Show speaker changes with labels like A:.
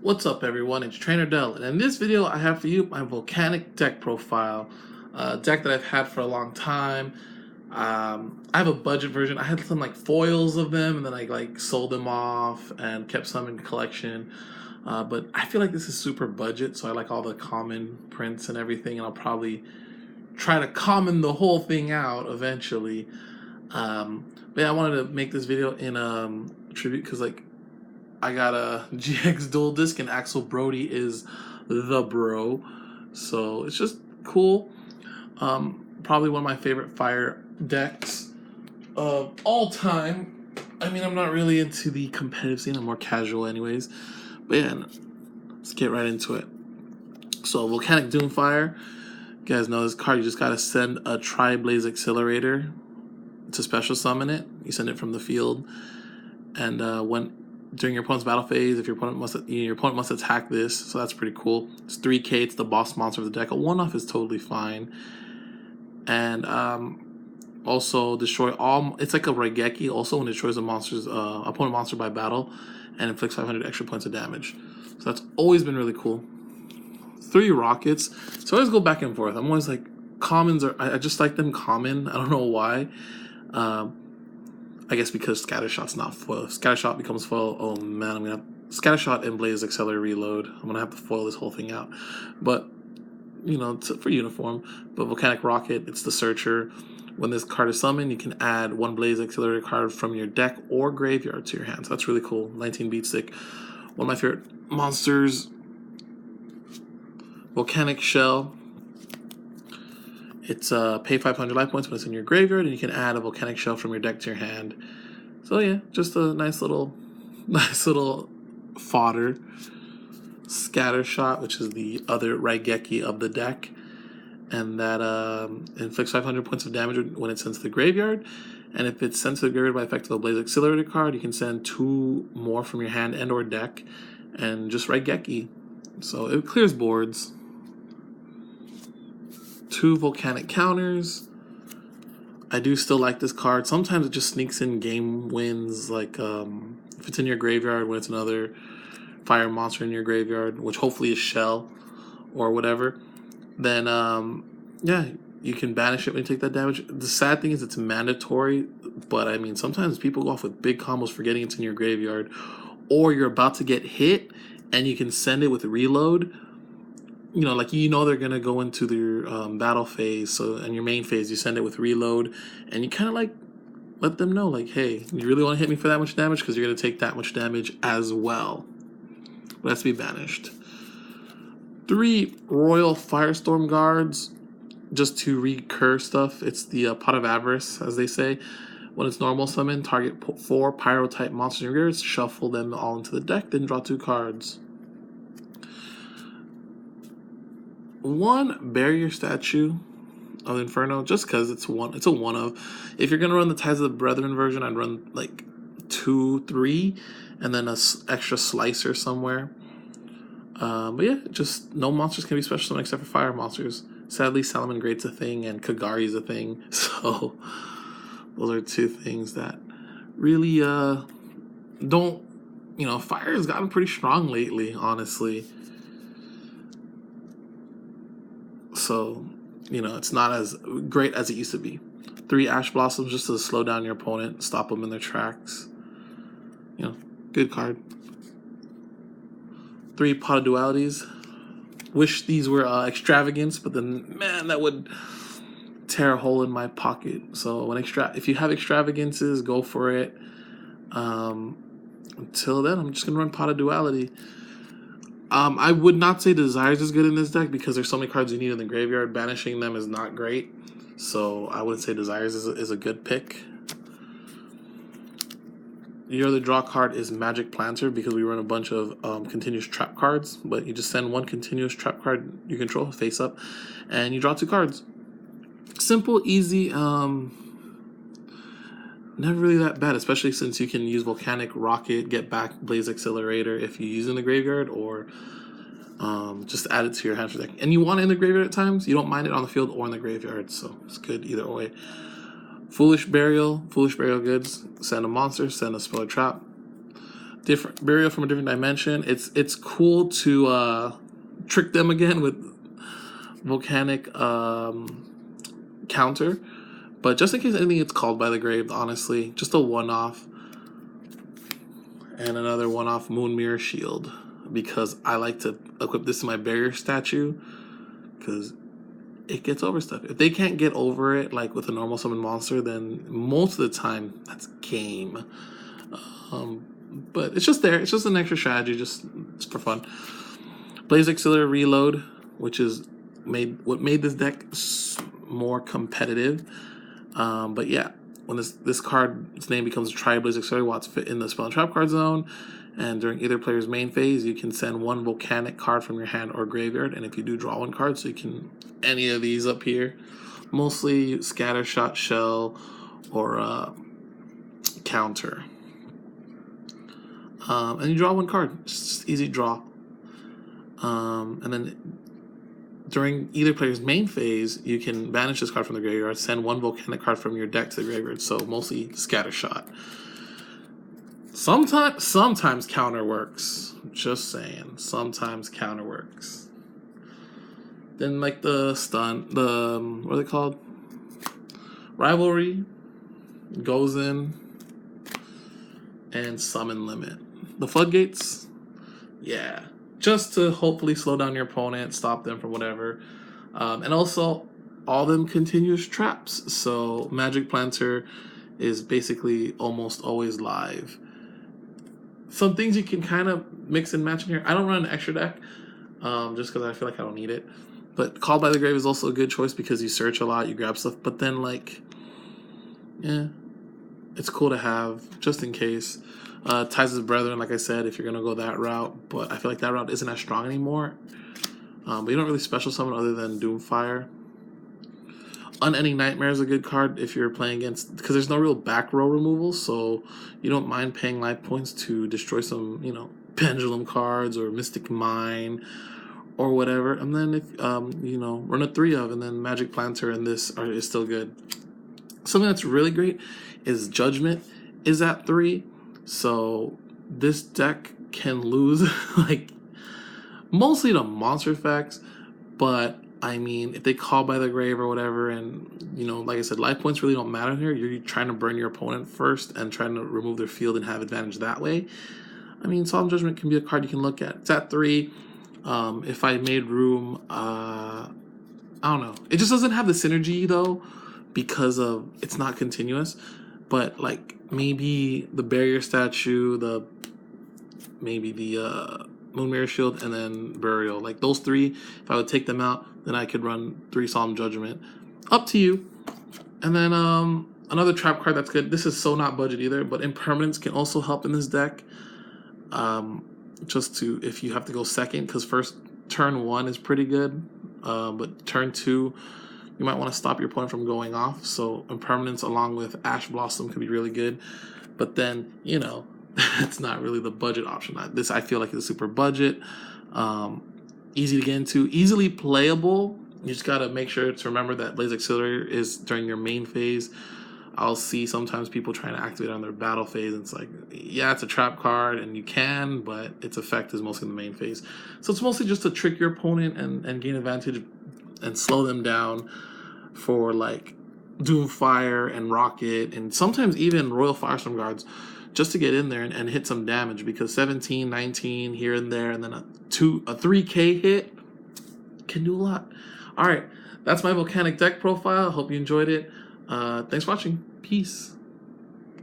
A: What's up everyone, it's Trainer Dell, and in this video I have for you my Volcanic deck profile. A deck that I've had for a long time. I have a budget version. I had some like foils of them and then I like sold them off and kept some in collection. But I feel like this is super budget, so I like all the common prints and everything, and I'll probably try to common the whole thing out eventually. But yeah, I wanted to make this video in tribute because like I got a GX dual disc and Axel Brody is the bro. So it's just cool. Probably one of my favorite fire decks of all time. I mean, I'm not really into the competitive scene. I'm more casual anyways. But yeah, let's get right into it. So Volcanic Doomfire. You guys know this card. You just got to send a Tri-Blaze Accelerator to special summon it. You send it from the field. And during your opponent's battle phase, if your opponent must attack this, so that's pretty cool. It's 3k, it's the boss monster of the deck. A one-off is totally fine. And also destroy all, it's like a Raigeki, also when it destroys a monster's opponent monster by battle and inflicts 500 extra points of damage. So that's always been really cool. 3 rockets. So I always go back and forth. I'm always like, commons are, I just like them common. I don't know why. I guess because Scattershot's not foil. If Scattershot becomes foil, oh man, I'm gonna have Scattershot and Blaze Accelerator Reload. I'm gonna have to foil this whole thing out. But you know, for uniform. But Volcanic Rocket, it's the Searcher. When this card is summoned, you can add 1 Blaze Accelerator card from your deck or graveyard to your hand. So that's really cool. 19 beat stick. One of my favorite monsters. Volcanic Shell. It's pay 500 life points when it's in your graveyard, and you can add a Volcanic Shell from your deck to your hand. So yeah, just a nice little fodder. Scattershot, which is the other Raigeki of the deck, and that inflicts 500 points of damage when it's sent to the graveyard. And if it's sent to the graveyard by effect of a Blaze Accelerator card, you can send 2 more from your hand and or deck, and just Raigeki. So it clears boards. 2 Volcanic counters. I do still like this card. Sometimes it just sneaks in game wins, like if it's in your graveyard when it's another fire monster in your graveyard, which hopefully is Shell or whatever, then yeah, you can banish it when you take that damage. The sad thing is it's mandatory, but I mean sometimes people go off with big combos forgetting it's in your graveyard, or you're about to get hit and you can send it with reload. You know, like they're gonna go into their battle phase, so in your main phase you send it with reload, and you kind of like let them know, like, hey, you really want to hit me for that much damage because you're gonna take that much damage as well. But it has to be banished. 3 Royal Firestorm Guards, just to recur stuff. It's the Pot of Avarice, as they say. When it's normal summon, target 4 Pyro type monsters in your graveyard, shuffle them all into the deck, then draw 2 cards. 1 Barrier Statue of Inferno, just because it's a one of. If you're gonna run the Ties of the Brethren version, I'd run like 2, 3, and then a extra slicer somewhere. But yeah, just no monsters can be special summoned except for fire monsters. Sadly, Salomon Great's a thing and Kagari's a thing, so those are 2 things that really don't, fire has gotten pretty strong lately, honestly. So, it's not as great as it used to be. 3 Ash Blossoms just to slow down your opponent, stop them in their tracks. Good card. 3 Pot of Dualities. Wish these were extravagance, but then, man, that would tear a hole in my pocket. So if you have extravagances, go for it. Until then, I'm just going to run Pot of Duality. I would not say Desires is good in this deck because there's so many cards you need in the graveyard. Banishing them is not great. So I wouldn't say Desires is a good pick. Your other draw card is Magic Planter because we run a bunch of continuous trap cards. But you just send 1 continuous trap card you control face up and you draw 2 cards. Simple, easy, never really that bad, especially since you can use Volcanic Rocket, get back Blaze Accelerator if you use it in the graveyard, or just add it to your hand for deck. And you want it in the graveyard at times. You don't mind it on the field or in the graveyard, so it's good either way. Foolish Burial goods. Send a monster, send a spell or trap. different burial from a different dimension. It's cool to trick them again with volcanic counter, but just in case anything gets called by the grave, honestly, just a one-off and another one-off moon mirror shield, because I like to equip this to my barrier statue because it gets over stuff. If they can't get over it like with a normal summon monster, then most of the time that's game. But it's just there. It's just an extra strategy, just for fun. Blaze Auxiliary Reload, which is what made this deck more competitive. But yeah, when this card's name becomes Tri-Blaze Auxiliary, while it's fit in the spell and trap card zone, and during either player's main phase, you can send one volcanic card from your hand or graveyard. And if you do, draw one card, so you can any of these up here, mostly Scatter Shot, Shell, or Counter. And you draw one card, just easy draw. And then during either player's main phase, you can banish this card from the graveyard, send one volcanic card from your deck to the graveyard, so mostly Scatter Shot. Sometimes counter works. Just saying, sometimes counter works. Then like the stun, what are they called? Rivalry goes in, and summon limit. The floodgates, yeah, just to hopefully slow down your opponent, stop them from whatever, and also all them continuous traps. So Magic Planter is basically almost always live. Some things you can kind of mix and match in here. I don't run an extra deck, just because I feel like I don't need it. But Called by the Grave is also a good choice because you search a lot, you grab stuff, but then like, yeah, it's cool to have just in case. Ties of Brethren, like I said, if you're gonna go that route, but I feel like that route isn't as strong anymore. But you don't really special summon other than Doomfire. Unending Nightmare is a good card if you're playing against, because there's no real back row removal, so you don't mind paying life points to destroy some, Pendulum cards or Mystic Mine or whatever. And then if run a 3 of, and then Magic Planter and this is still good. Something that's really great is Judgment is at 3, so this deck can lose like mostly to monster effects, but I mean, if they Call by the Grave or whatever, and, like I said, life points really don't matter here. You're trying to burn your opponent first and trying to remove their field and have advantage that way. I mean, Solemn Judgment can be a card you can look at. It's at 3. If I made room, I don't know. It just doesn't have the synergy, though, because of it's not continuous. But, like, maybe the Barrier Statue, maybe the Moon Mirror Shield, and then Burial. Like, those 3, if I would take them out, then I could run 3 Solemn Judgment. Up to you. And then another trap card that's good. This is so not budget either, but Impermanence can also help in this deck. Just to, if you have to go second, because first turn 1 is pretty good, but turn 2, you might want to stop your opponent from going off. So Impermanence along with Ash Blossom could be really good. But then, it's not really the budget option. This I feel like is super budget, easy to get into, easily playable. You just gotta make sure to remember that Blaze Auxiliary is during your main phase. I'll see sometimes people trying to activate on their battle phase, and it's like, yeah, it's a trap card, and you can, but its effect is mostly in the main phase. So it's mostly just to trick your opponent and gain advantage and slow them down for like Doomfire and Rocket, and sometimes even Royal Firestorm Guards, just to get in there and hit some damage, because 17, 19 here and there, and then a 3K hit can do a lot. All right, that's my Volcanic deck profile. Hope you enjoyed it. Thanks for watching. Peace.